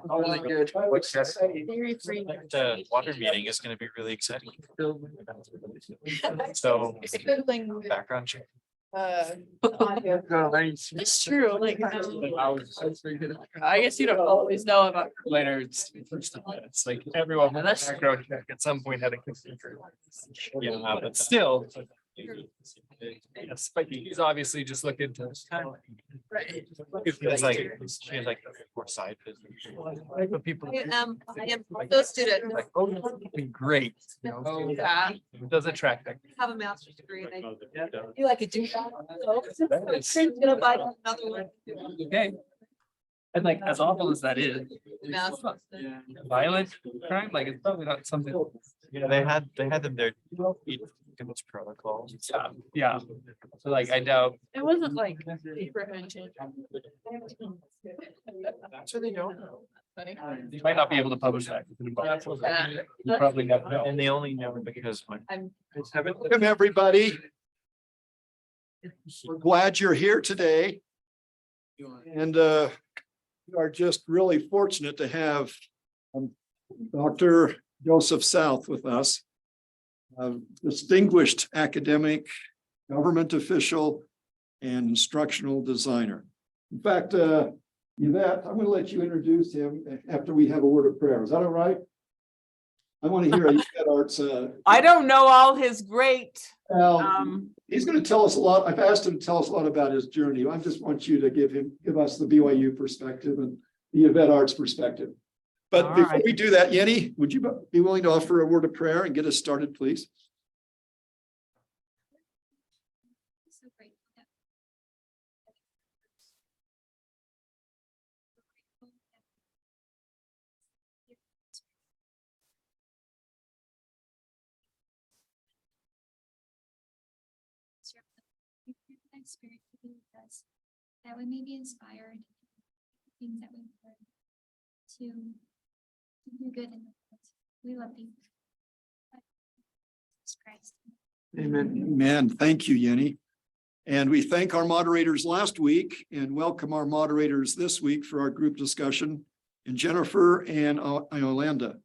Really good. What's that? Very free. The water meeting is gonna be really exciting. So background check. It's true, like, I guess you don't always know about. Later, it's like everyone with a background check at some point had a computer. Yeah, but still. Yes, but he's obviously just looking to. Right. It's like, she has like four side business. But people. I am those students. Like, oh, that'd be great. You know, Yeah, it does attract that. have a master's degree and I Yeah. feel like a douche. That is- I'm gonna buy another one. Okay. And like, as awful as that is, violent crime, like, it's probably not something. Yeah, they had them there. It's protocols. Yeah, so like, I doubt. It wasn't like prevention. So they don't know. You might not be able to publish that. You probably never know. And they only know because when. Welcome, everybody. We're glad you're here today. And we are just really fortunate to have Dr. Joseph South with us, a distinguished academic, government official, and instructional designer. In fact, Yvette, I'm going to let you introduce him after we have a word of prayer. Is that all right? I want to hear Yvette Art's. I don't know all his great. He's going to tell us a lot. I've asked him to tell us a lot about his journey. I just want you to give us the BYU perspective and the Yvette Arts perspective. But All before right. we do that, Yenny, would you be willing to offer a word of prayer and get us started, please? So grateful that Spirit to be with us, that we may be inspired things that we've heard to do good in the world. We love you. Jesus Christ. Amen. Amen. Thank you, Yenny. And we thank our moderators last week and welcome our moderators this week for our group discussion, and Jennifer and Yolanda.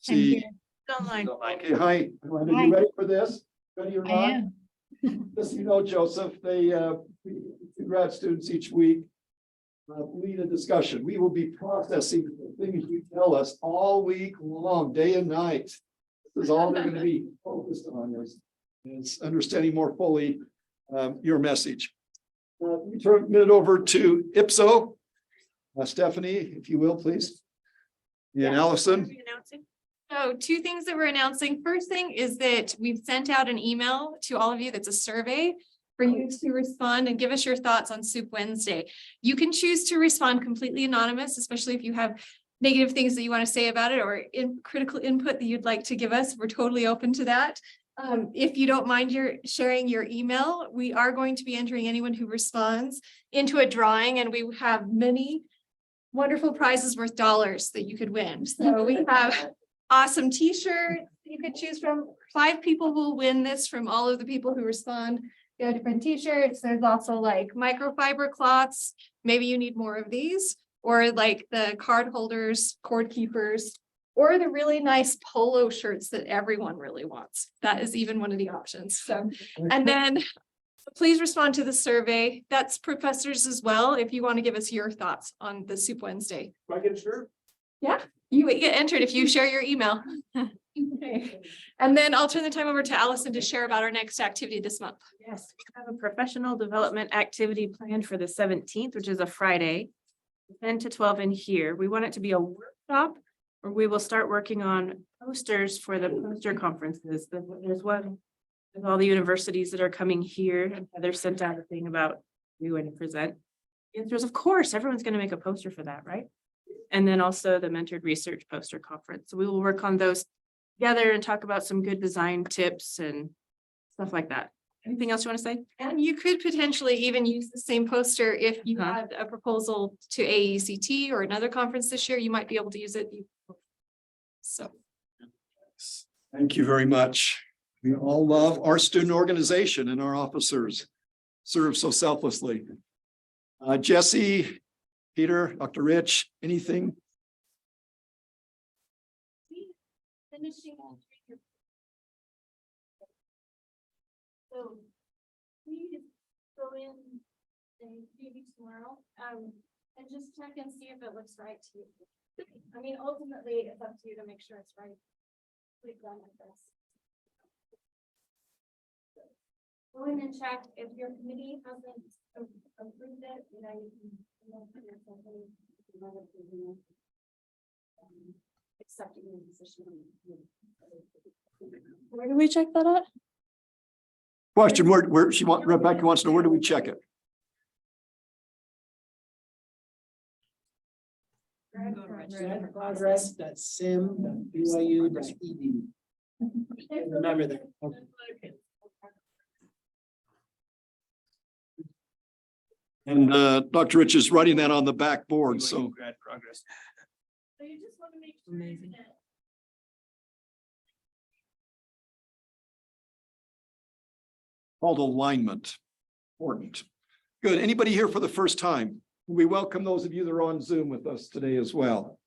See. Online. Okay, hi. Yolanda, you ready for this? Ready or not? I am. Just so you know, Joseph, they grad students each week lead a discussion. We will be processing the things you tell us all week long, day and night. This is all they're going to be focused on is understanding more fully your message. We turn it over to Ipso. Stephanie, if you will, please. And Allison. So two things that we're announcing. First thing is that we've sent out an email to all of you that's a survey for you to respond and give us your thoughts on Soup Wednesday. You can choose to respond completely anonymous, especially if you have negative things that you want to say about it or critical input that you'd like to give us. We're totally open to that. If you don't mind sharing your email, we are going to be entering anyone who responds into a drawing, and we have many wonderful prizes worth dollars that you could win. So we have awesome t-shirt you could choose from. 5 people will win this from all of the people who respond. You have different t-shirts. There's also like microfiber cloths. Maybe you need more of these, or like the card holders, cord keepers, or the really nice polo shirts that everyone really wants. That is even one of the options. So, and then please respond to the survey. That's professors as well. If you want to give us your thoughts on the Soup Wednesday. Do I get a shirt? Yeah, you get entered if you share your email. Okay. And then I'll turn the time over to Allison to share about our next activity this month. Yes, we have a professional development activity planned for the 17th, which is a Friday, 10 to 12 in here. We want it to be a workshop where we will start working on posters for the poster conferences. There's one with all the universities that are coming here, and Heather sent out a thing about you and present. The answer is, of course, everyone's going to make a poster for that, right? And then also the mentored research poster conference. So we will work on those together and talk about some good design tips and stuff like that. Anything else you want to say? And you could potentially even use the same poster if you Uh-huh. had a proposal to AECT or another conference this year, you might be able to use it. So. Thank you very much. We all love our student organization and our officers serve so selflessly. Jesse, Peter, Dr. Rich, anything finishing. So please go in maybe tomorrow, and just check and see if it looks right to you. I mean, ultimately, it's up to you to make sure it's right. We've done it this. Go in and check if your committee hasn't approved it, you know, you can. Accepting the position. Where do we check that at? Question, where Rebecca wants to know, where do we check it? Progress.sim.byu.edu. Remember that. And Dr. Rich is writing that on the backboard, so. Grad progress. So you just want to make sure Amazing. that Called alignment. Important. Good. Anybody here for the first time? We welcome those of you that are on Zoom with us today as well.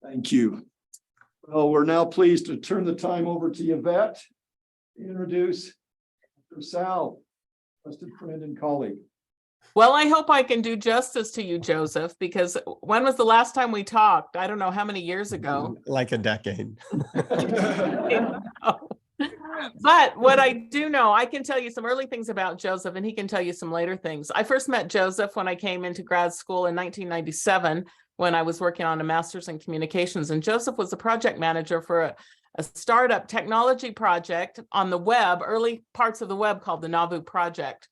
Thank you. Well, we're now pleased to turn the time over to Yvette to introduce Dr. Sal, trusted friend and colleague. Well, I hope I can do justice to you, Joseph, because when was the last time we talked? I don't know how many years ago. Like a decade. But what I do know, I can tell you some early things about Joseph, and he can tell you some later things. I first met Joseph when I came into grad school in 1997, when I was working on a master's in communications. And Joseph was the project manager for a startup technology project on the web, early parts of the web, called the Nauvoo Project.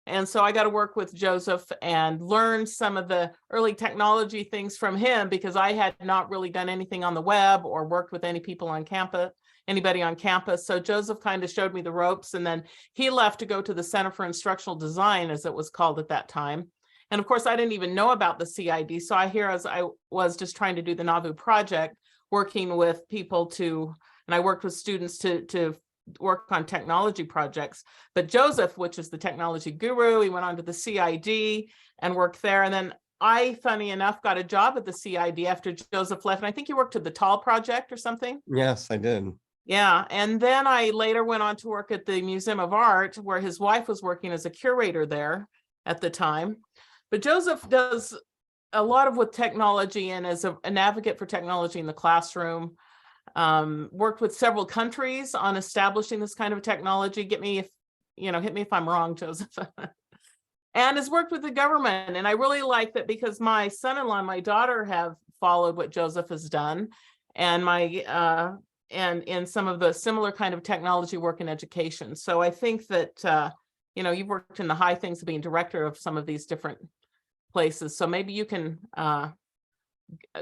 And so I got to work with Joseph and learn some of the early technology things from him, because I had not really done anything on the web or worked with any people on campus, anybody on campus. So Joseph kind of showed me the ropes, and then he left to go to the Center for Instructional Design, as it was called at that time. And of course, I didn't even know about the CID. So as I was just trying to do the Nauvoo project, working with people and I worked with students to work on technology projects. But Joseph, which is the technology guru, he went on to the CID and worked there. And then I, funny enough, got a job at the CID after Joseph left. And I think he worked at the Tall Project or something. Yes, I did. Yeah. And then I later went on to work at the Museum of Art, where his wife was working as a curator there at the time. But Joseph does a lot of with technology, and as an advocate for technology in the classroom. Worked with several countries on establishing this kind of technology. Hit me if I'm wrong, Joseph. And has worked with the government. And I really like that, because my son-in-law and my daughter have followed what Joseph has done, and and in some of the similar kind of technology work in education. So I think that you've worked in the high things of being director of some of these different places. So maybe you can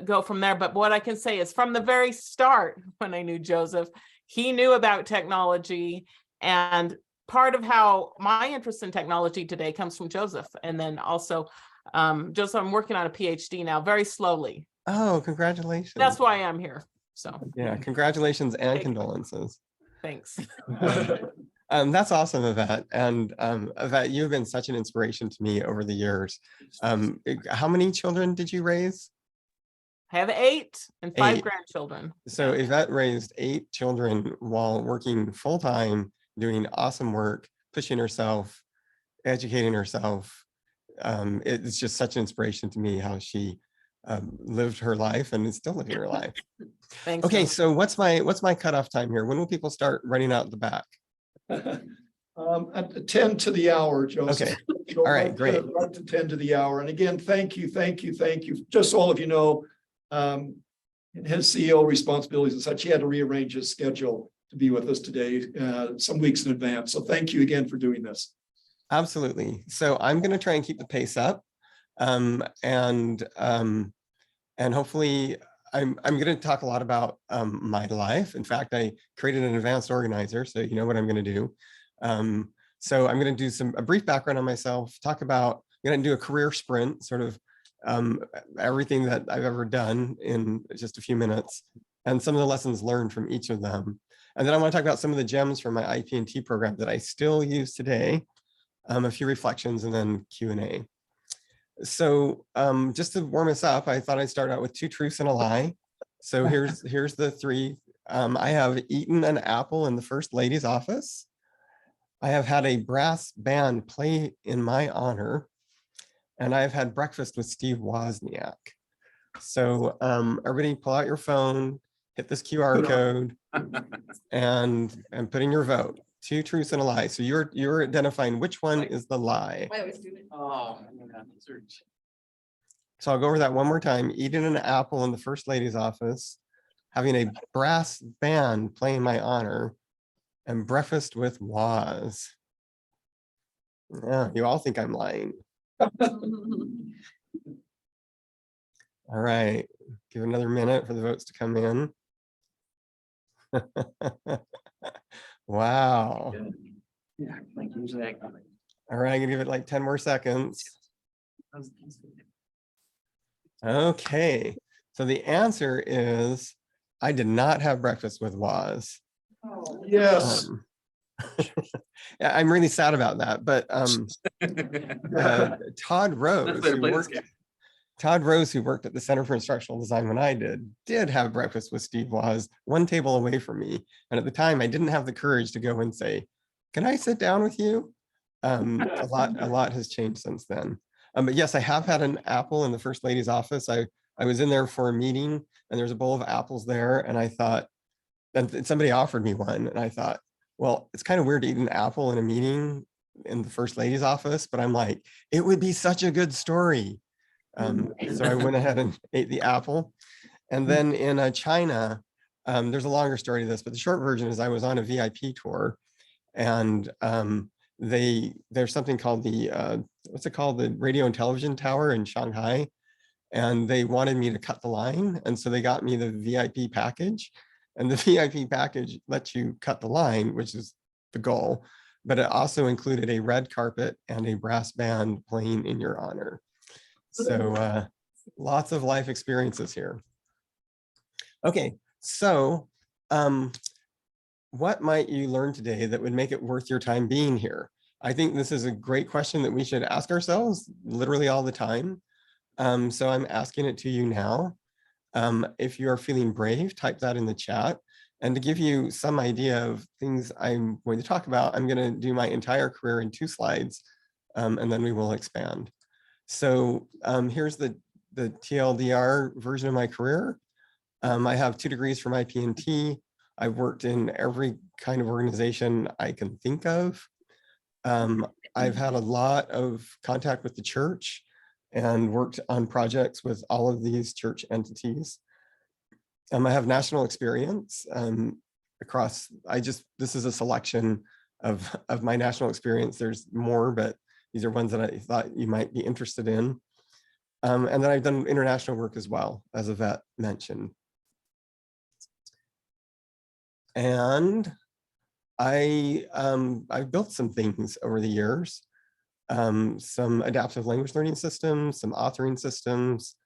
go from there. But what I can say is, from the very start, when I knew Joseph, he knew about technology, and part of how my interest in technology today comes from Joseph. And then also, Joseph, I'm working on a PhD now, very slowly. Oh, congratulations. That's why I'm here. So Yeah, congratulations and Thank you. condolences. Thanks. That's awesome, Yvette. And Yvette, you've been such an inspiration to me over the years. How many children did you raise? I have 8 and 5 8. grandchildren. So Yvette raised 8 children while working full-time, doing awesome work, pushing herself, educating herself. It's just such an inspiration to me how she lived her life and is still living her life. Thanks. Okay, Joseph. so what's my cutoff time here? When will people start running out the back? At 10 to the hour, Joseph. Okay. So All right, right great. Right to 10 to the hour. And again, thank you. Just so all of you know, in his CEO responsibilities and such, he had to rearrange his schedule to be with us today, some weeks in advance. So thank you again for doing this. Absolutely. So I'm going to try and keep the pace up, and hopefully I'm going to talk a lot about my life. In fact, I created an advanced organizer, so you know what I'm going to do. So I'm going to do a brief background on myself, I'm going to do a career sprint, sort of everything that I've ever done in just a few minutes, and some of the lessons learned from each of them. And then I want to talk about some of the gems from my IP&T program that I still use today, a few reflections, and then Q&A. So just to warm us up, I thought I'd start out with 2 truths and a lie. So here's the three. I have eaten an apple in the First Lady's office. I have had a brass band play in my honor. And I've had breakfast with Steve Wozniak. So everybody pull out your phone, hit this QR code and put in your vote. 2 truths and a lie. So you're identifying which one is the lie. I always do it. Oh, I'm gonna have to search. So I'll go over that one more time. Eating an apple in the First Lady's office, having a brass band play in my honor, and breakfast with Woz. Yeah, you all think I'm lying. All right, give another minute for the votes to come in. Wow. Yeah, like usually I. All right, I'm gonna give it like 10 more seconds. Okay, so the answer is I did not have breakfast with Woz. Yes. Yeah, I'm really sad about that, but Todd Rose, better who play this worked, game. Todd Rose, who worked at the Center for Instructional Design when I did have breakfast with Steve Woz, one table away from me. And at the time, I didn't have the courage to go and say, "Can I sit down with you?" A lot has changed since then. But yes, I have had an apple in the First Lady's office. I was in there for a meeting, and there's a bowl of apples there, and I thought, and somebody offered me one, and I thought, well, it's kind of weird to eat an apple in a meeting in the First Lady's office, but I'm like, it would be such a good story. So I went ahead and ate the apple. And then in China, there's a longer story to this, but the short version is I was on a VIP tour, and there's something called the what's it called, the radio and television tower in Shanghai, and they wanted me to cut the line, and so they got me the VIP package, and the VIP package lets you cut the line, which is the goal, but it also included a red carpet and a brass band playing in your honor. So lots of life experiences here. Okay, so what might you learn today that would make it worth your time being here? I think this is a great question that we should ask ourselves literally all the time. So I'm asking it to you now. If you are feeling brave, type that in the chat. And to give you some idea of things I'm going to talk about, I'm going to do my entire career in 2 slides, and then we will expand. So here's the TLDR version of my career. I have 2 degrees from IP&T. I've worked in every kind of organization I can think of. I've had a lot of contact with the church and worked on projects with all of these church entities. I have national experience across, this is a selection of my national experience. There's more, but these are ones that I thought you might be interested in. And then I've done international work as well, as Yvette mentioned. And I've built some things over the years, some adaptive language learning systems, some authoring systems.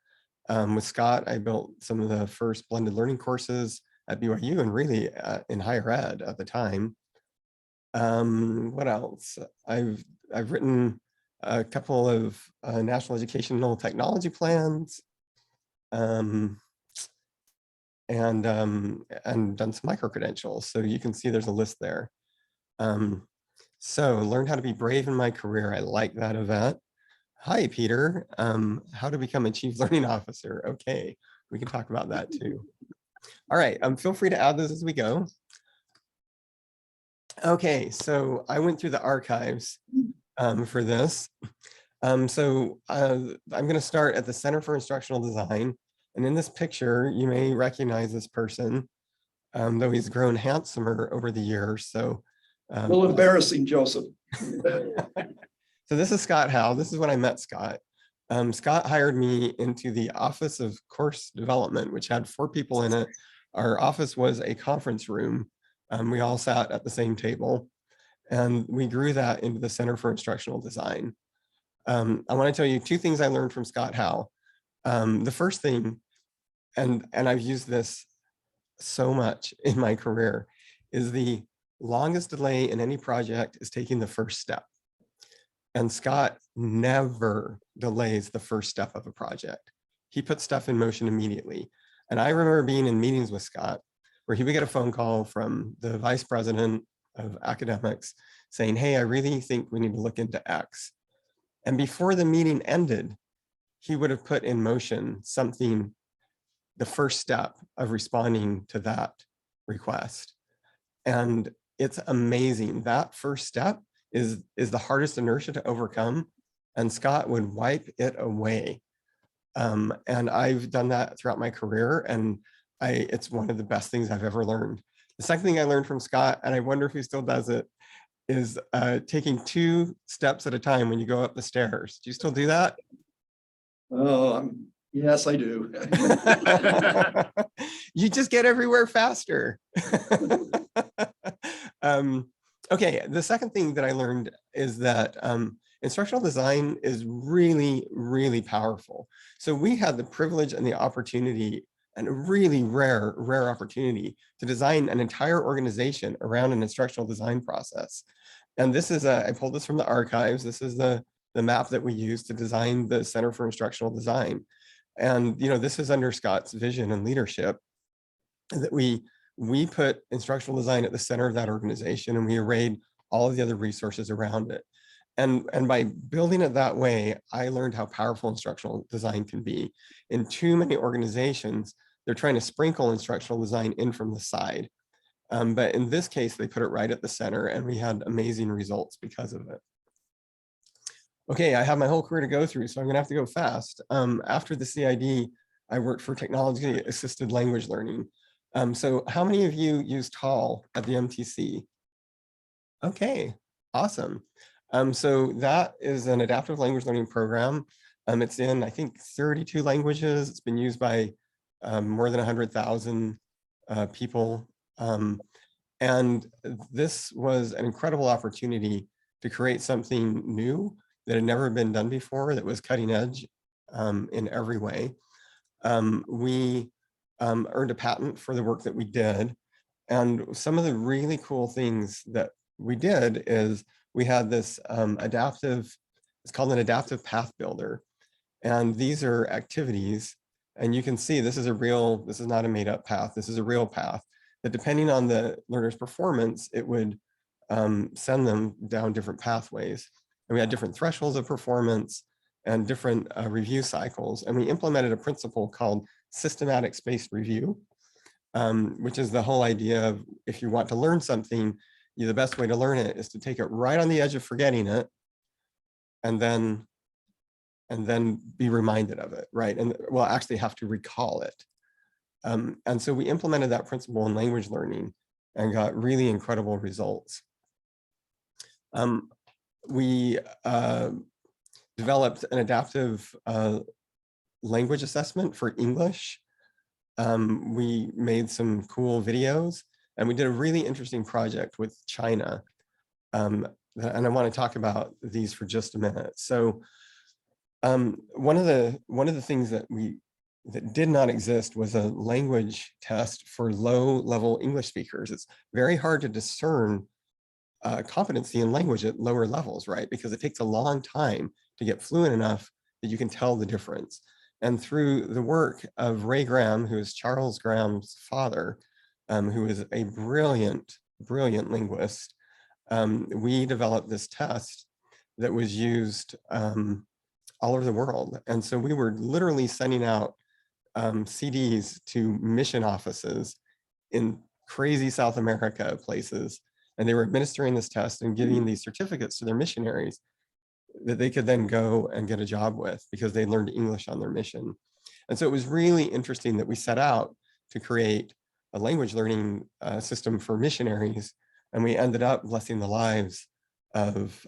With Scott, I built some of the first blended learning courses at BYU and really in higher ed at the time. What else? I've written a couple of national educational technology plans, and done some micro-credentials. So you can see there's a list there. So learn how to be brave in my career. I like that, Yvette. Hi, Peter. How to become a chief learning officer. Okay, we can talk about that too. All right, feel free to add those as we go. Okay, so I went through the archives for this. I'm going to start at the Center for Instructional Design. And in this picture, you may recognize this person, though he's grown handsomer over the years. So A little embarrassing, Joseph. So this is Scott Howe. This is when I met Scott. Scott hired me into the Office of Course Development, which had 4 people in it. Our office was a conference room. We all sat at the same table, and we grew that into the Center for Instructional Design. I want to tell you 2 things I learned from Scott Howe. The first thing, and I've used this so much in my career, is the longest delay in any project is taking the first step. And Scott never delays the first step of a project. He puts stuff in motion immediately. And I remember being in meetings with Scott where he would get a phone call from the vice president of academics saying, hey, I really think we need to look into X. And before the meeting ended, he would have put in motion something, the first step of responding to that request. And it's amazing. That first step is the hardest inertia to overcome. And Scott would wipe it away. And I've done that throughout my career. And it's one of the best things I've ever learned. The second thing I learned from Scott, and I wonder if he still does it, is taking 2 steps at a time when you go up the stairs. Do you still do that? Oh, yes, I do. You just get everywhere faster. Okay, the second thing that I learned is that instructional design is really, really powerful. So we had the privilege and the opportunity, and a really rare opportunity to design an entire organization around an instructional design process. And this is, I pulled this from the archives. This is the map that we use to design the Center for Instructional Design. And, you know, this is under Scott's vision and leadership, that we put instructional design at the center of that organization, and we arrayed all of the other resources around it. And by building it that way, I learned how powerful instructional design can be. In too many organizations, they're trying to sprinkle instructional design in from the side. But in this case, they put it right at the center, and we had amazing results because of it. Okay, I have my whole career to go through, so I'm gonna have to go fast. After the CID, I worked for technology assisted language learning. So how many of you use TAL at the MTC? Okay, awesome. So that is an adaptive language learning program. It's in, I think, 32 languages. It's been used by more than 100,000 people. And this was an incredible opportunity to create something new that had never been done before, that was cutting edge in every way. We earned a patent for the work that we did. And some of the really cool things that we did is we had this adaptive, it's called an adaptive path builder. And these are activities. And you can see this is not a made up path. This is a real path that, depending on the learner's performance, it would send them down different pathways. And we had different thresholds of performance and different review cycles. And we implemented a principle called systematic spaced review, which is the whole idea of, if you want to learn something, the best way to learn it is to take it right on the edge of forgetting it, and then be reminded of it, right? And we'll actually have to recall it. And so we implemented that principle in language learning and got really incredible results. We developed an adaptive language assessment for English. We made some cool videos, and we did a really interesting project with China. And I want to talk about these for just a minute. So one of the things that did not exist was a language test for low-level English speakers. It's very hard to discern competency in language at lower levels, right? Because it takes a long time to get fluent enough that you can tell the difference. And through the work of Ray Graham, who is Charles Graham's father, who is a brilliant linguist, we developed this test that was used all over the world. And so we were literally sending out CDs to mission offices in crazy South America places. And they were administering this test and giving these certificates to their missionaries that they could then go and get a job with, because they learned English on their mission. And so it was really interesting that we set out to create a language learning system for missionaries, and we ended up blessing the lives of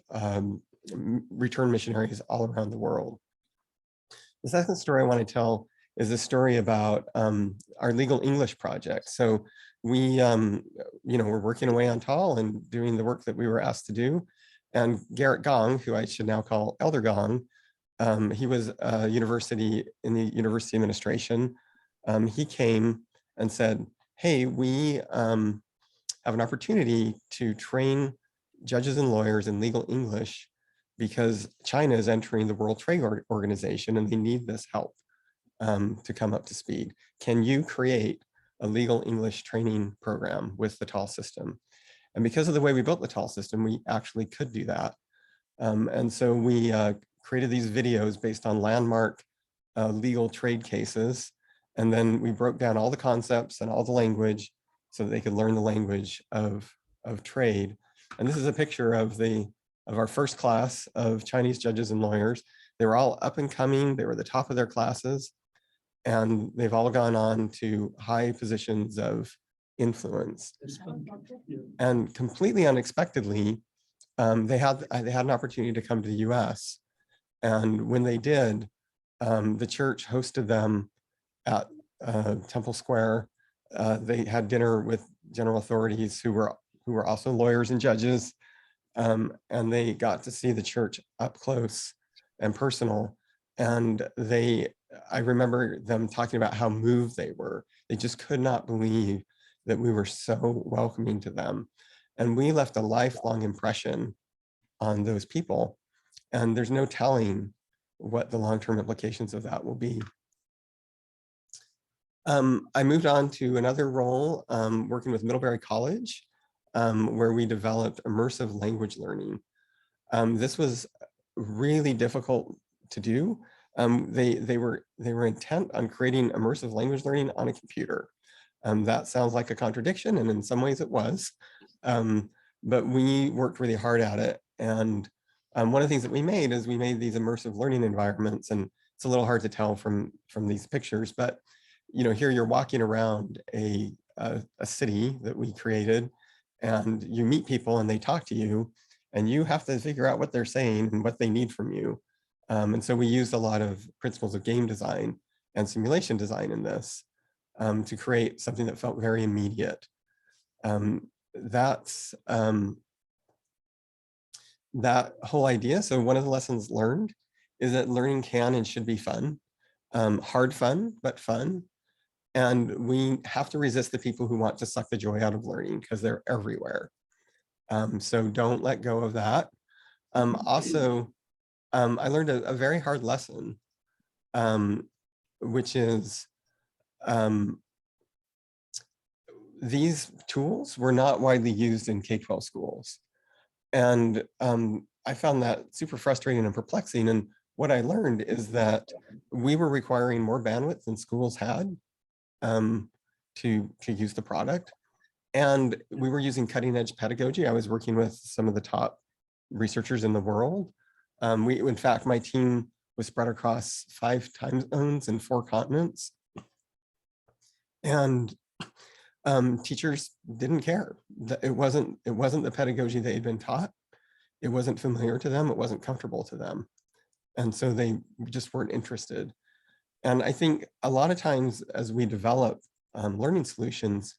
return missionaries all around the world. The second story I want to tell is a story about our legal English project. So we, we're working away on TAL and doing the work that we were asked to do. And Garrett Gong, who I should now call Elder Gong, he was in the university administration. He came and said, hey, we have an opportunity to train judges and lawyers in legal English because China is entering the World Trade Organization and they need this help. to come up to speed. Can you create a legal English training program with the TAL system? And because of the way we built the TAL system, we actually could do that. And so we created these videos based on landmark legal trade cases. And then we broke down all the concepts and all the language so that they could learn the language of trade. And this is a picture of our first class of Chinese judges and lawyers. They were all up and coming. They were the top of their classes. And they've all gone on to high positions of influence. And completely unexpectedly, they had an opportunity to come to the US. And when they did, the church hosted them at Temple Square. They had dinner with general authorities who were also lawyers and judges. And they got to see the church up close and personal. And I remember them talking about how moved they were. They just could not believe that we were so welcoming to them. And we left a lifelong impression on those people. And there's no telling what the long-term implications of that will be. I moved on to another role working with Middlebury College, where we developed immersive language learning. This was really difficult to do. They were intent on creating immersive language learning on a computer. That sounds like a contradiction, and in some ways it was. But we worked really hard at it. And one of the things that we made is we made these immersive learning environments, and it's a little hard to tell from these pictures, but here you're walking around a city that we created, and you meet people and they talk to you, and you have to figure out what they're saying and what they need from you. And so we used a lot of principles of game design and simulation design in this to create something that felt very immediate. That's that whole idea. So one of the lessons learned is that learning can and should be fun, hard fun, but fun. And we have to resist the people who want to suck the joy out of learning, because they're everywhere. So don't let go of that. Also, I learned a very hard lesson, which is these tools were not widely used in K-12 schools. And I found that super frustrating and perplexing. And what I learned is that we were requiring more bandwidth than schools had to use the product. And we were using cutting edge pedagogy. I was working with some of the top researchers in the world. In fact, my team was spread across 5 time zones and 4 continents. And teachers didn't care. It wasn't the pedagogy they had been taught. It wasn't familiar to them. It wasn't comfortable to them. And so they just weren't interested. And I think a lot of times as we develop learning solutions,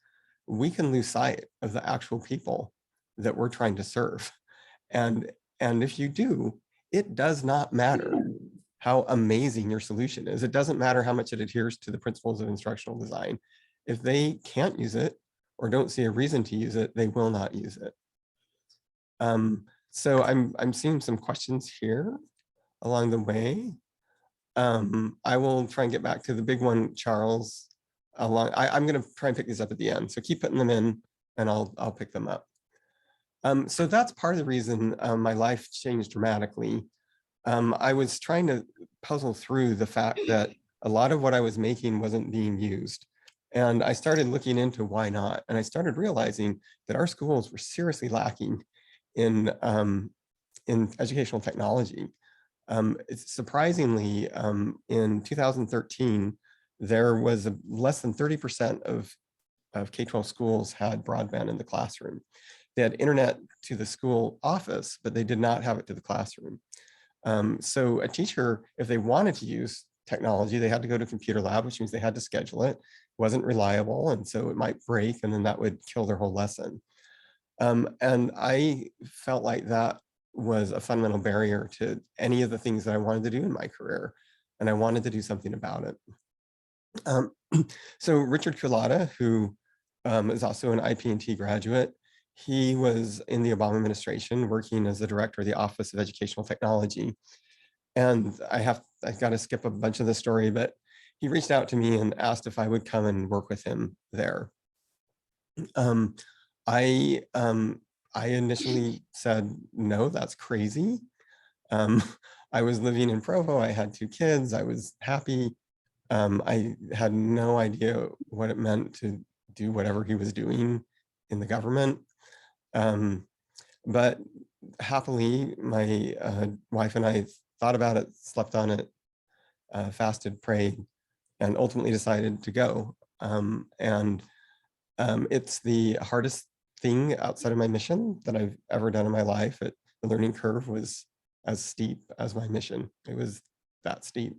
we can lose sight of the actual people that we're trying to serve. And if you do, it does not matter how amazing your solution is. It doesn't matter how much it adheres to the principles of instructional design. If they can't use it or don't see a reason to use it, they will not use it. So I'm seeing some questions here along the way. I will try and get back to the big one, Charles. I'm going to try and pick these up at the end. So keep putting them in and I'll pick them up. So that's part of the reason my life changed dramatically. I was trying to puzzle through the fact that a lot of what I was making wasn't being used. And I started looking into why not. And I started realizing that our schools were seriously lacking in educational technology. It's surprisingly, in 2013, there was less than 30% of K-12 schools had broadband in the classroom. They had internet to the school office, but they did not have it to the classroom. So a teacher, if they wanted to use technology, they had to go to a computer lab, which means they had to schedule it. It wasn't reliable, and so it might break, and then that would kill their whole lesson. And I felt like that was a fundamental barrier to any of the things that I wanted to do in my career, and I wanted to do something about it. So Richard Culata, who is also an IP&T graduate, he was in the Obama administration working as the director of the Office of Educational Technology. And I've got to skip a bunch of the story, but he reached out to me and asked if I would come and work with him there. I initially said, no, that's crazy. I was living in Provo. I had 2 kids. I was happy. I had no idea what it meant to do whatever he was doing in the government. But happily, my wife and I thought about it, slept on it, fasted, prayed, and ultimately decided to go. It's the hardest thing outside of my mission that I've ever done in my life. The learning curve was as steep as my mission. It was that steep.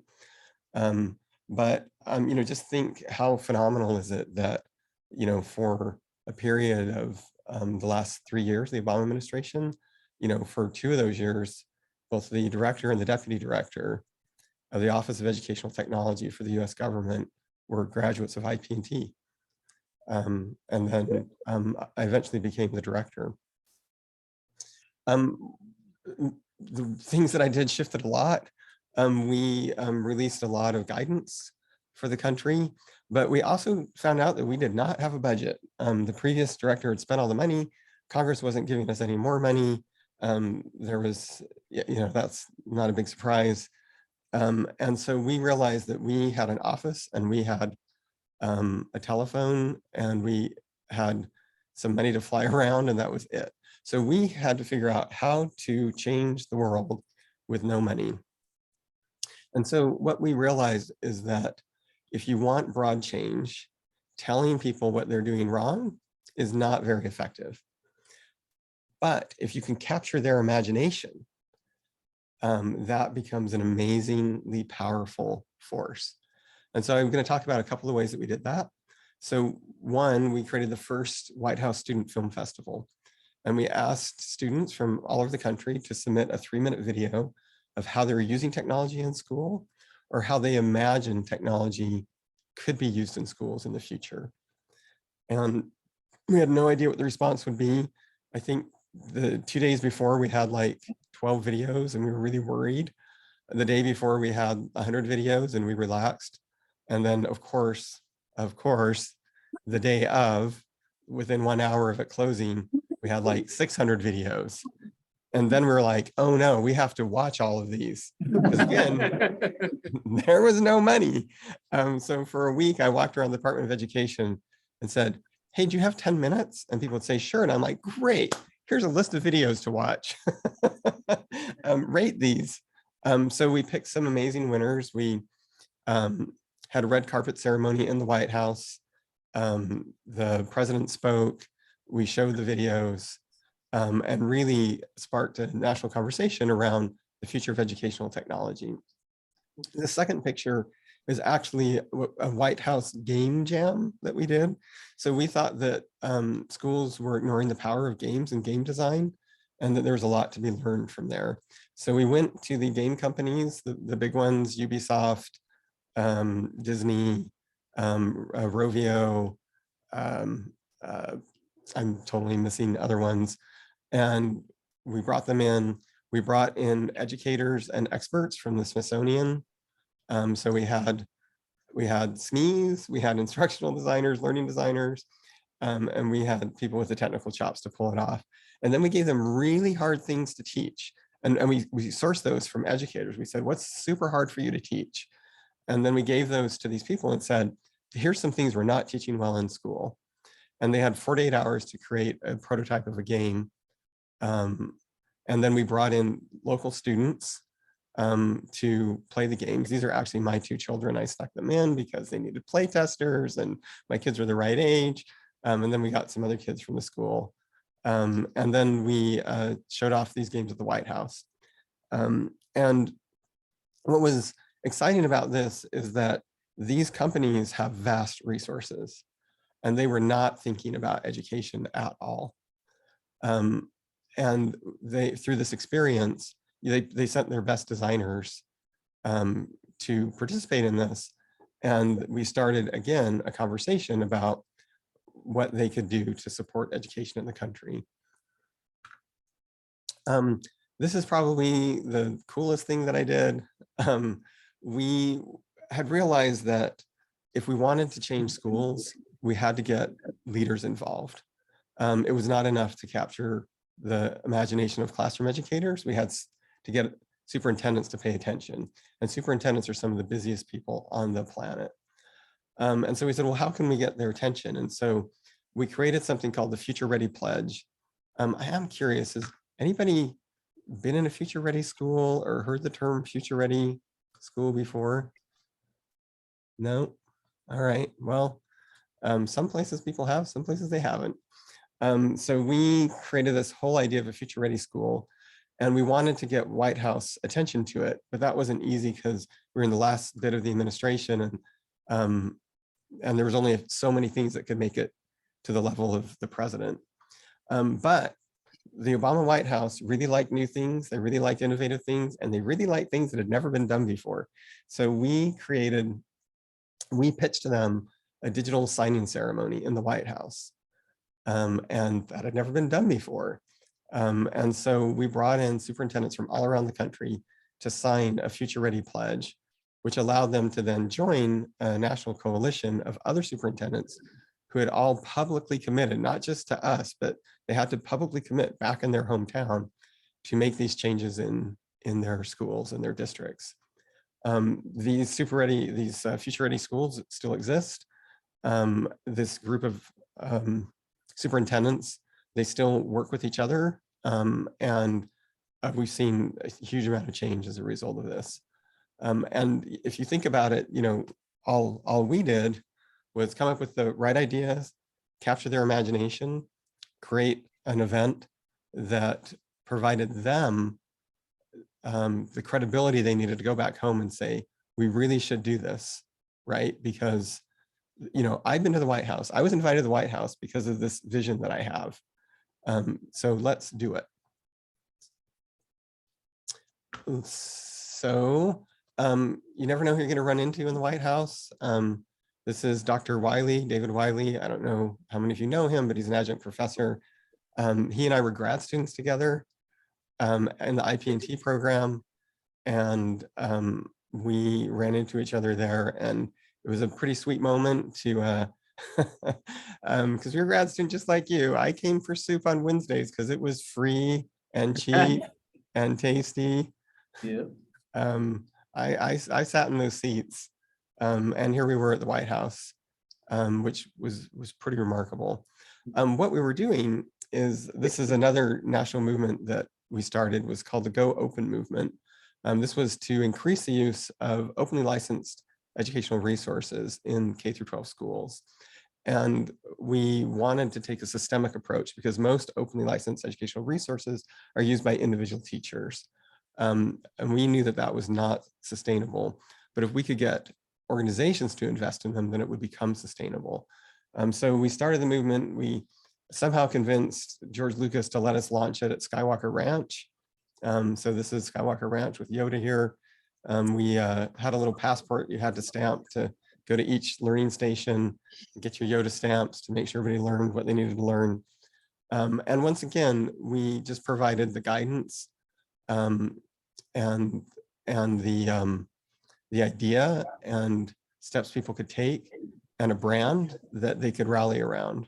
Just think how phenomenal is it that, for a period of the last 3 years, the Obama administration, for 2 of those years, both the director and the deputy director of the Office of Educational Technology for the US government were graduates of IP&T. And then I eventually became the director. The things that I did shifted a lot. We released a lot of guidance for the country, but we also found out that we did not have a budget. The previous director had spent all the money. Congress wasn't giving us any more money. There was, that's not a big surprise. And so we realized that we had an office and we had a telephone and we had some money to fly around, and that was it. So we had to figure out how to change the world with no money. And so what we realized is that if you want broad change, telling people what they're doing wrong is not very effective. But if you can capture their imagination, that becomes an amazingly powerful force. And so I'm going to talk about a couple of ways that we did that. So one, we created the first White House Student Film Festival. And we asked students from all over the country to submit a 3-minute video of how they were using technology in school or how they imagine technology could be used in schools in the future. And we had no idea what the response would be. I think the 2 days before we had like 12 videos and we were really worried. The day before we had 100 videos and we relaxed. And then of course, the day of, within 1 hour of it closing, we had like 600 videos. And then we were like, oh no, we have to watch all of these. Because again, there was no money. So for a week, I walked around the Department of Education and said, hey, do you have 10 minutes? And people would say, sure. And I'm like, great, here's a list of videos to watch. Rate these. So we picked some amazing winners. We had a red carpet ceremony in the White House. The president spoke. We showed the videos and really sparked a national conversation around the future of educational technology. The second picture is actually a White House game jam that we did. So we thought that schools were ignoring the power of games and game design, and that there was a lot to be learned from there. So we went to the game companies, the big ones, Ubisoft, Disney, Rovio, I'm totally missing other ones. And we brought them in. We brought in educators and experts from the Smithsonian. So we had SMEs, we had instructional designers, learning designers, and we had people with the technical chops to pull it off. And then we gave them really hard things to teach. And we sourced those from educators. We said, what's super hard for you to teach? And then we gave those to these people and said, here's some things we're not teaching well in school. And they had 48 hours to create a prototype of a game. And then we brought in local students to play the games. These are actually my 2 children. I stuck them in because they needed play testers and my kids were the right age. And then we got some other kids from the school. And then we showed off these games at the White House. And what was exciting about this is that these companies have vast resources and they were not thinking about education at all. And they, through this experience, they sent their best designers to participate in this. And we started, again, a conversation about what they could do to support education in the country. This is probably the coolest thing that I did. We had realized that if we wanted to change schools, we had to get leaders involved. It was not enough to capture the imagination of classroom educators. We had to get superintendents to pay attention, and superintendents are some of the busiest people on the planet. And so we said, well, how can we get their attention? And so we created something called the Future Ready Pledge. I am curious, has anybody been in a Future Ready school or heard the term Future Ready school before? No? All right, well, some places people have, some places they haven't. So we created this whole idea of a Future Ready school, and we wanted to get White House attention to it, but that wasn't easy because we were in the last bit of the administration, and there was only so many things that could make it to the level of the president. But the Obama White House really liked new things, they really liked innovative things, and they really liked things that had never been done before. So we pitched to them a digital signing ceremony in the White House. And that had never been done before. And so we brought in superintendents from all around the country to sign a Future Ready Pledge, which allowed them to then join a national coalition of other superintendents who had all publicly committed, not just to us, but they had to publicly commit back in their hometown to make these changes in their schools and their districts. These Future Ready schools still exist. This group of superintendents, they still work with each other, and we've seen a huge amount of change as a result of this. And if you think about it, you know, all we did was come up with the right ideas, capture their imagination, create an event that provided them the credibility they needed to go back home and say, we really should do this, right? Because, you know, I've been to the White House. I was invited to the White House because of this vision that I have. So let's do it. So you never know who you're going to run into in the White House. This is Dr. Wiley, David Wiley. I don't know how many of you know him, but he's an adjunct professor. He and I were grad students together in the IP&T program, and we ran into each other there, and it was a pretty sweet moment to because we were grad students just like you. I came for soup on Wednesdays because it was free and cheap and tasty. Yeah. I sat in those seats, and here we were at the White House, which was pretty remarkable. What we were doing is, this is another national movement that we started, was called the Go Open movement. This was to increase the use of openly licensed educational resources in K-12 schools. And we wanted to take a systemic approach because most openly licensed educational resources are used by individual teachers. And we knew that that was not sustainable. But if we could get organizations to invest in them, then it would become sustainable. So we started the movement. We somehow convinced George Lucas to let us launch it at Skywalker Ranch. So this is Skywalker Ranch with Yoda here. We had a little passport you had to stamp to go to each learning station, get your Yoda stamps to make sure everybody learned what they needed to learn. And once again, we just provided the guidance and the idea and steps people could take, and a brand that they could rally around.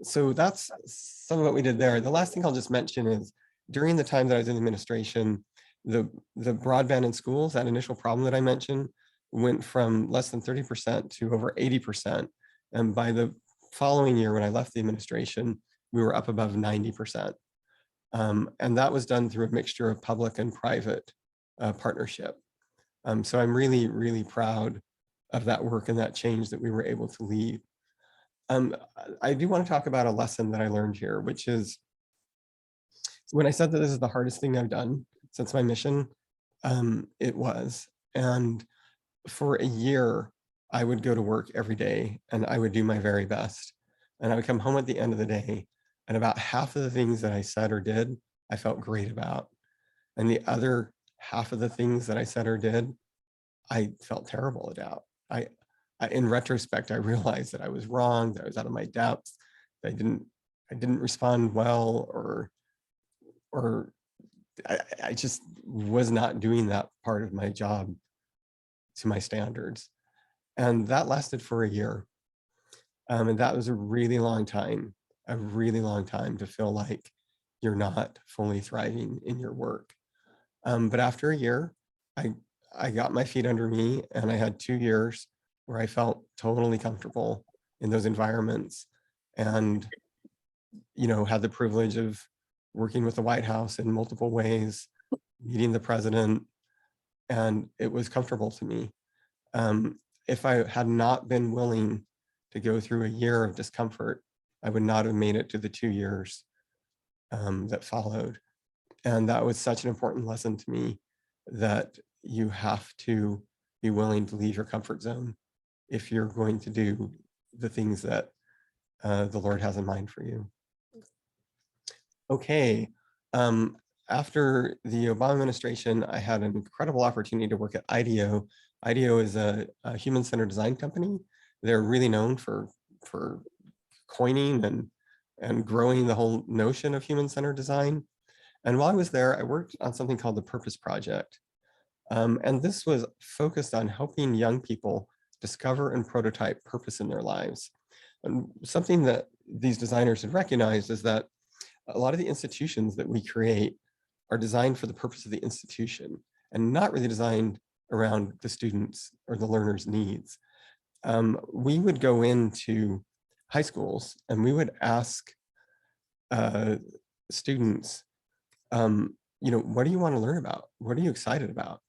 So that's some of what we did there. The last thing I'll just mention is, during the time that I was in administration, the broadband in schools, that initial problem that I mentioned, went from less than 30% to over 80%. And by the following year, when I left the administration, we were up above 90%. And that was done through a mixture of public and private partnership. So I'm really, really proud of that work and that change that we were able to lead. I do want to talk about a lesson that I learned here, which is, when I said that this is the hardest thing I've done since my mission, it was. And for a year, I would go to work every day and I would do my very best. And I would come home at the end of the day, and about half of the things that I said or did, I felt great about. And the other half of the things that I said or did, I felt terrible about. In retrospect, I realized that I was wrong, that I was out of my depth, that I didn't respond well, or I just was not doing that part of my job to my standards. And that lasted for a year. And that was a really long time to feel like you're not fully thriving in your work. But after a year, I got my feet under me, and I had 2 years where I felt totally comfortable in those environments, and, you know, had the privilege of working with the White House in multiple ways, meeting the president, and it was comfortable to me. If I had not been willing to go through a year of discomfort, I would not have made it to the 2 years that followed. And that was such an important lesson to me, that you have to be willing to leave your comfort zone if you're going to do the things that the Lord has in mind for you. Okay. After the Obama administration, I had an incredible opportunity to work at IDEO. IDEO is a human-centered design company. They're really known for coining and growing the whole notion of human-centered design. And while I was there, I worked on something called the Purpose Project. And this was focused on helping young people discover and prototype purpose in their lives. And something that these designers had recognized is that a lot of the institutions that we create are designed for the purpose of the institution and not really designed around the students or the learners' needs. We would go into high schools and we would ask students, you know, what do you want to learn about? What are you excited about?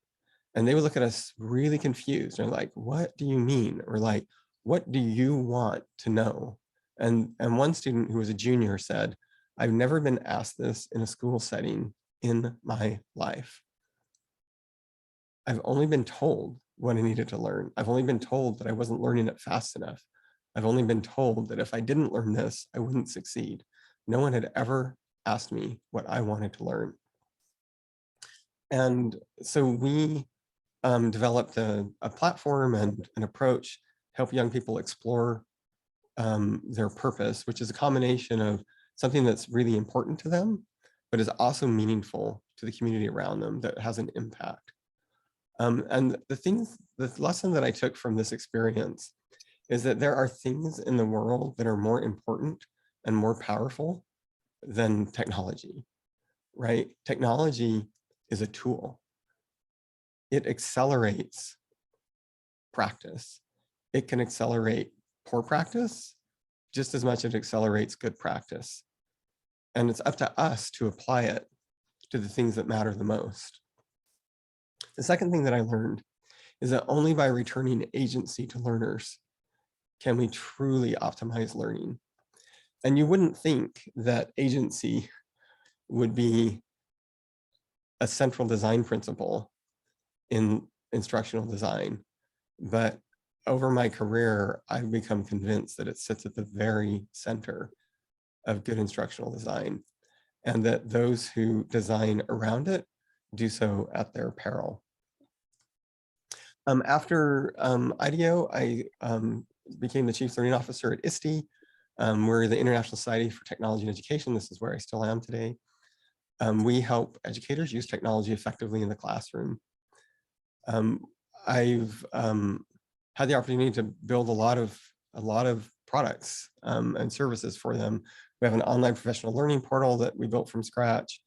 And they would look at us really confused. They're like, what do you mean? Or like, what do you want to know? And one student who was a junior said, I've never been asked this in a school setting in my life. I've only been told what I needed to learn. I've only been told that I wasn't learning it fast enough. I've only been told that if I didn't learn this, I wouldn't succeed. No one had ever asked me what I wanted to learn. And so we developed a platform and an approach to help young people explore their purpose, which is a combination of something that's really important to them, but is also meaningful to the community around them, that has an impact. And the lesson that I took from this experience is that there are things in the world that are more important and more powerful than technology, right? Technology is a tool. It accelerates practice. It can accelerate poor practice just as much as it accelerates good practice. And it's up to us to apply it to the things that matter the most. The second thing that I learned is that only by returning agency to learners can we truly optimize learning. And you wouldn't think that agency would be a central design principle in instructional design, but over my career, I've become convinced that it sits at the very center of good instructional design, and that those who design around it do so at their peril. After IDEO, I became the Chief Learning Officer at ISTE. We're the International Society for Technology and Education. This is where I still am today. We help educators use technology effectively in the classroom. I've had the opportunity to build a lot of products and services for them. We have an online professional learning portal that we built from scratch,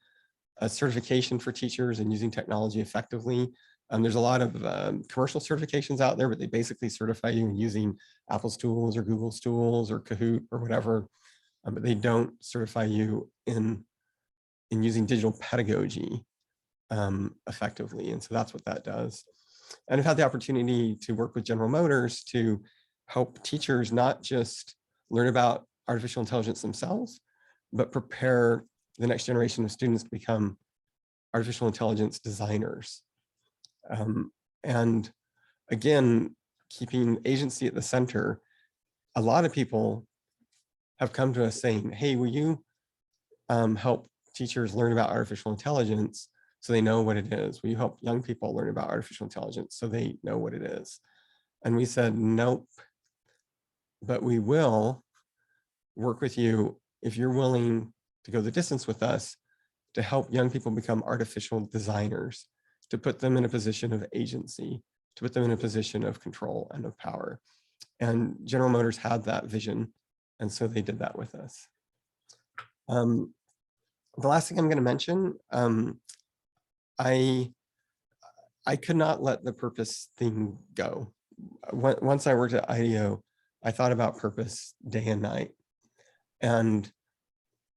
a certification for teachers in using technology effectively. There's a lot of commercial certifications out there, but they basically certify you in using Apple's tools or Google's tools or Kahoot or whatever, but they don't certify you in using digital pedagogy effectively. And so that's what that does. And I've had the opportunity to work with General Motors to help teachers not just learn about artificial intelligence themselves, but prepare the next generation of students to become artificial intelligence designers. And again, keeping agency at the center, a lot of people have come to us saying, hey, will you help teachers learn about artificial intelligence so they know what it is? Will you help young people learn about artificial intelligence so they know what it is? And we said, nope, but we will work with you if you're willing to go the distance with us to help young people become artificial designers, to put them in a position of agency, to put them in a position of control and of power. And General Motors had that vision. And so they did that with us. The last thing I'm going to mention, I could not let the purpose thing go. Once I worked at IDEO, I thought about purpose day and night. And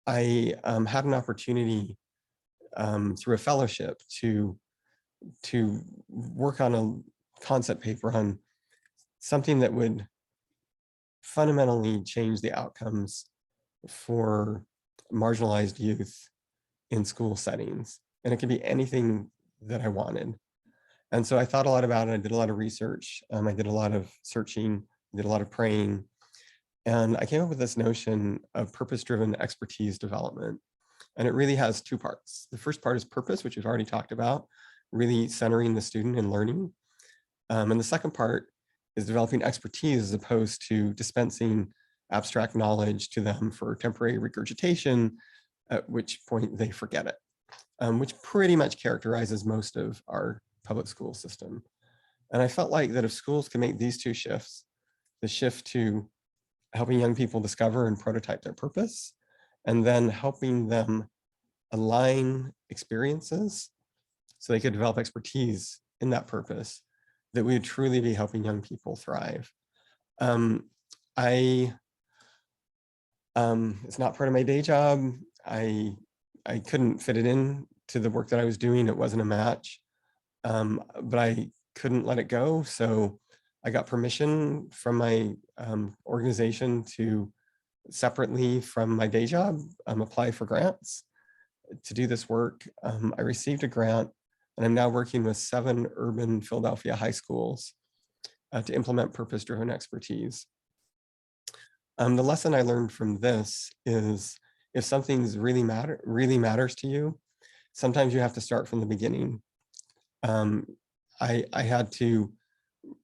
I had an opportunity through a fellowship to work on a concept paper on something that would fundamentally change the outcomes for marginalized youth in school settings. And it could be anything that I wanted. And so I thought a lot about it. I did a lot of research. I did a lot of searching, did a lot of praying. And I came up with this notion of purpose-driven expertise development. And it really has two parts. The first part is purpose, which we've already talked about, really centering the student in learning. And the second part is developing expertise as opposed to dispensing abstract knowledge to them for temporary regurgitation, at which point they forget it, which pretty much characterizes most of our public school system. And I felt like that if schools can make these two shifts, the shift to helping young people discover and prototype their purpose, and then helping them align experiences so they could develop expertise in that purpose, that we would truly be helping young people thrive. It's not part of my day job. I couldn't fit it in to the work that I was doing. It wasn't a match, but I couldn't let it go. So I got permission from my organization to separately from my day job, apply for grants to do this work. I received a grant and I'm now working with 7 urban Philadelphia high schools to implement purpose-driven expertise. The lesson I learned from this is if something's really matters to you, sometimes you have to start from the beginning. I had to,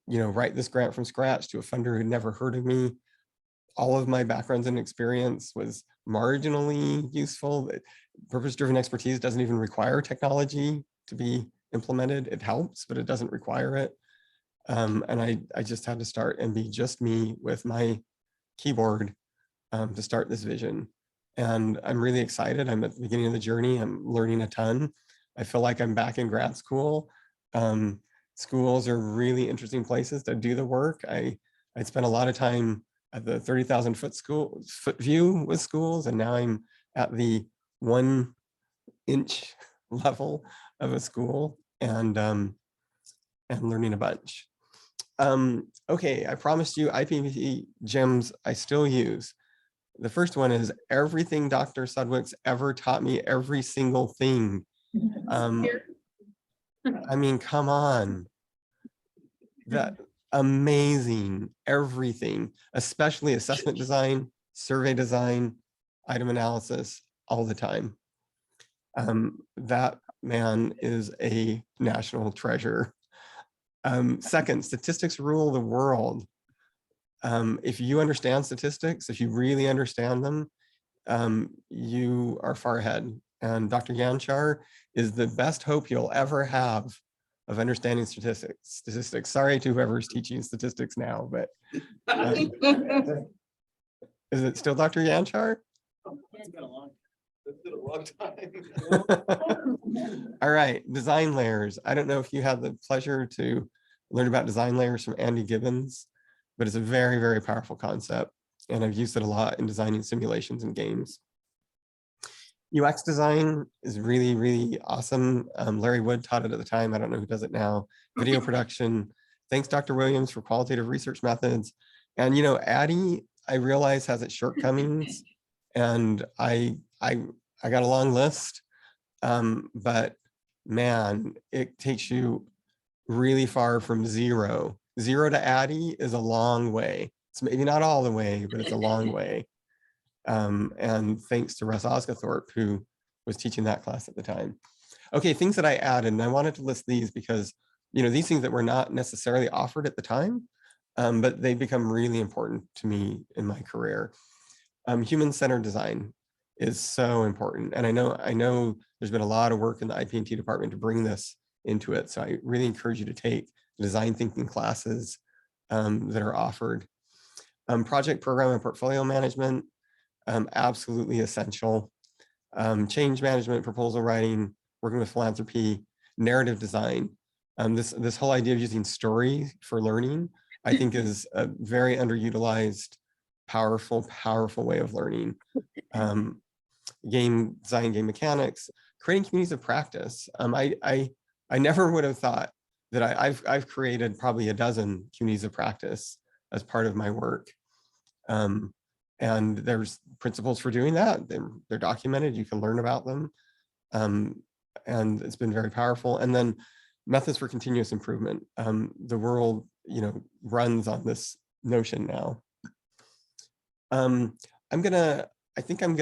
write this grant from scratch to a funder who'd never heard of me. All of my backgrounds and experience was marginally useful. Purpose-driven expertise doesn't even require technology to be implemented. It helps, but it doesn't require it. And I just had to start and be just me with my keyboard to start this vision. And I'm really excited. I'm at the beginning of the journey. I'm learning a ton. I feel like I'm back in grad school. Schools are really interesting places to do the work. I spent a lot of time at the 30,000 foot view with schools, and now I'm at the 1 inch level of a school and learning a bunch. Okay, I promised you IP&T gems I still use. The first one is everything Dr. Sudwick's ever taught me, every single thing. I mean, come on. That amazing, everything, especially assessment design, survey design, item analysis, all the time. That man is a national treasure. Second, statistics rule the world. If you understand statistics, if you really understand them, you are far ahead. And Dr. Yanchar is the best hope you'll ever have of understanding statistics. Sorry to whoever's teaching statistics now, but is it still Dr. Yanchar? It's been a long time. All right, design layers. I don't know if you had the pleasure to learn about design layers from Andy Gibbons, but it's a very, very powerful concept. And I've used it a lot in designing simulations and games. UX design is really, really awesome. Larry Wood taught it at the time. I don't know who does it now. Video production. Thanks, Dr. Williams, for qualitative research methods. And, ADDIE, I realize, has its shortcomings. And I got a long list, but man, it takes you really far from zero. Zero to ADDIE is a long way. It's maybe not all the way, but it's a long way. And thanks to Russ Osgathorpe, who was teaching that class at the time. Okay, things that I added, and I wanted to list these because, these things that were not necessarily offered at the time, but they become really important to me in my career. Human-centered design is so important. And I know there's been a lot of work in the IP&T department to bring this into it. So I really encourage you to take design thinking classes that are offered. Project program and portfolio management, absolutely essential. Change management, proposal writing, working with philanthropy, narrative design. This whole idea of using story for learning, I think is a very underutilized, powerful way of learning. Game design, game mechanics, creating communities of practice. I never would have thought that I've created probably a dozen communities of practice as part of my work. And there's principles for doing that. They're documented, you can learn about them. And it's been very powerful. And then methods for continuous improvement. The world, runs on this notion now. I think I'm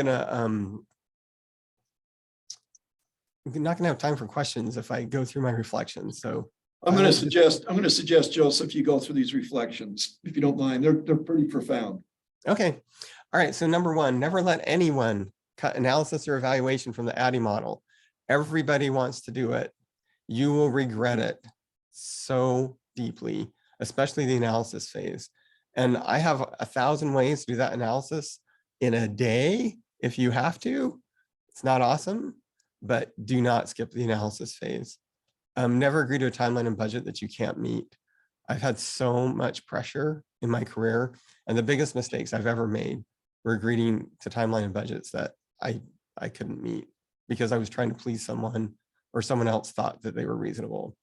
not gonna have time for questions if I go through my reflections. So I'm going to suggest, Joseph, you go through these reflections, if you don't mind. They're pretty profound. okay. All right. So number one, never let anyone cut analysis or evaluation from the ADDIE model. Everybody wants to do it. You will regret it so deeply, especially the analysis phase. And I have 1,000 ways to do that analysis in a day if you have to. It's not awesome, but do not skip the analysis phase. Never agree to a timeline and budget that you can't meet. I've had so much pressure in my career, and the biggest mistakes I've ever made were agreeing to timeline and budgets that I couldn't meet because I was trying to please someone or someone else thought that they were reasonable.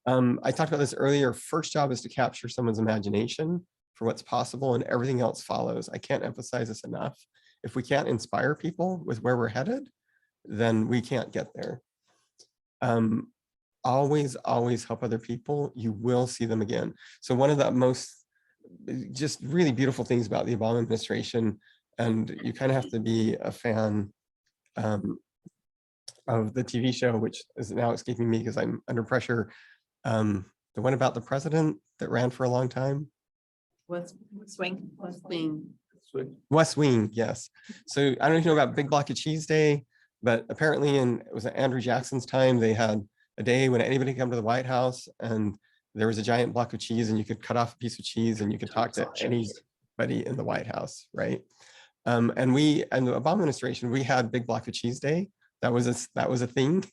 I talked about this earlier. First job is to capture someone's imagination for what's possible, and everything else follows. I can't emphasize this enough. If we can't inspire people with where we're headed, then we can't get there. Always help other people. You will see them again. So one of the most just really beautiful things about the Obama administration, and you kind of have to be a fan of the TV show, which is now escaping me because I'm under pressure. The one about the president that ran for a long time. West Wing. West Wing, yes. So I don't know if you know about Big Block of Cheese Day, but apparently it was Andrew Jackson's time, they had a day when anybody could come to the White House and there was a giant block of cheese and you could cut off a piece of cheese and you could talk to anybody in the White House, right? And the Obama administration, we had Big Block of Cheese Day. That was a thing.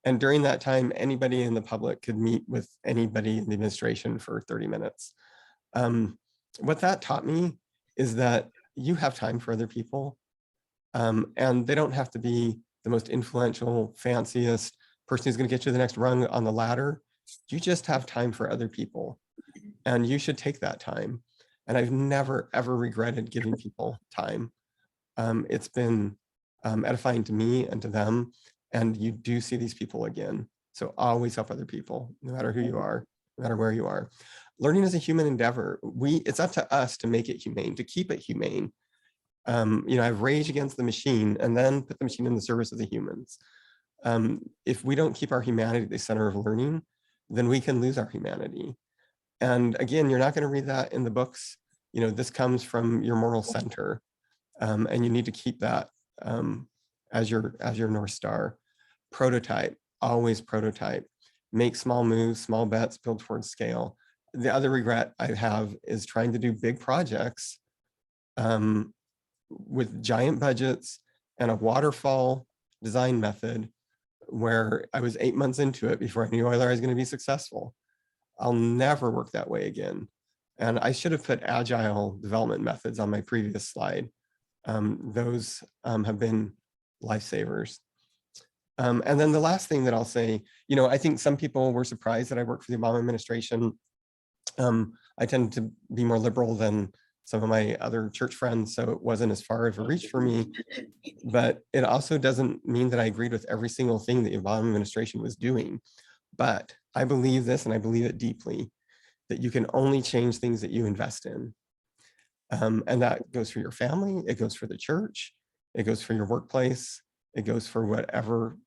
And during that time, anybody in the public could meet with anybody in the administration for 30 minutes. What that taught me is that you have time for other people. And they don't have to be the most influential, fanciest person who's going to get you the next rung on the ladder. You just have time for other people, and you should take that time. And I've never, ever regretted giving people time. It's been edifying to me and to them. And you do see these people again. So always help other people, no matter who you are, no matter where you are. Learning is a human endeavor. It's up to us to make it humane, to keep it humane. I've raged against the machine and then put the machine in the service of the humans. If we don't keep our humanity at the center of learning, then we can lose our humanity. And again, you're not going to read that in the books. This comes from your moral center, and you need to keep that as your North Star. Prototype, always prototype. Make small moves, small bets, build towards scale. The other regret I have is trying to do big projects with giant budgets and a waterfall design method where I was 8 months into it before I knew whether I was going to be successful. I'll never work that way again. And I should have put agile development methods on my previous slide. Those have been lifesavers. And then the last thing that I'll say, I think some people were surprised that I worked for the Obama administration. I tend to be more liberal than some of my other church friends, so it wasn't as far of a reach for me. But it also doesn't mean that I agreed with every single thing the Obama administration was doing. But I believe this, and I believe it deeply, that you can only change things that you invest in. And that goes for your family, it goes for the church, it goes for your workplace, it goes for whatever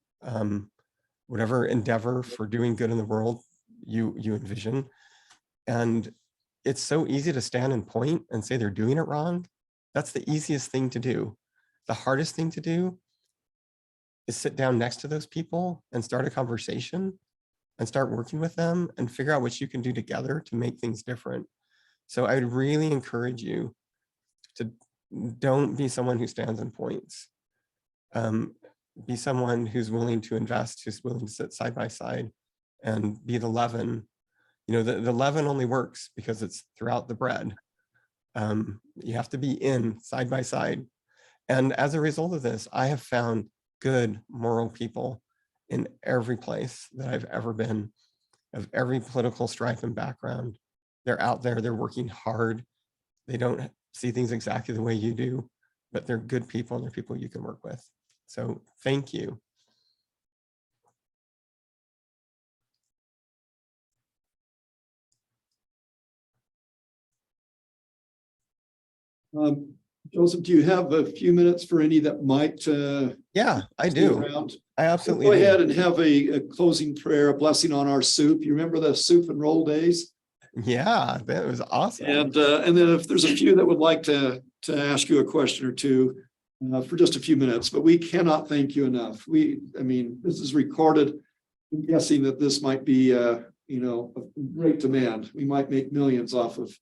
endeavor for doing good in the world you envision. And it's so easy to stand and point and say they're doing it wrong. That's the easiest thing to do. The hardest thing to do is sit down next to those people and start a conversation and start working with them and figure out what you can do together to make things different. So I would really encourage you to don't be someone who stands and points. Be someone who's willing to invest, who's willing to sit side by side and be the leaven. You know, the leaven only works because it's throughout the bread. You have to be in side by side. And as a result of this, I have found good moral people in every place that I've ever been, of every political stripe and background. They're out there, they're working hard. They don't see things exactly the way you do, but they're good people and they're people you can work with. So thank you. Joseph, do you have a few minutes for any that might Yeah, I stay do. around? I absolutely Go do. ahead and have a closing prayer, a blessing on our soup. You remember the soup and roll days? Yeah, that was awesome. And then if there's a few that would like to ask you a question or two for just a few minutes, but we cannot thank you enough. I mean, this is recorded. I'm guessing that this might be, you know, a great demand. We might make millions off of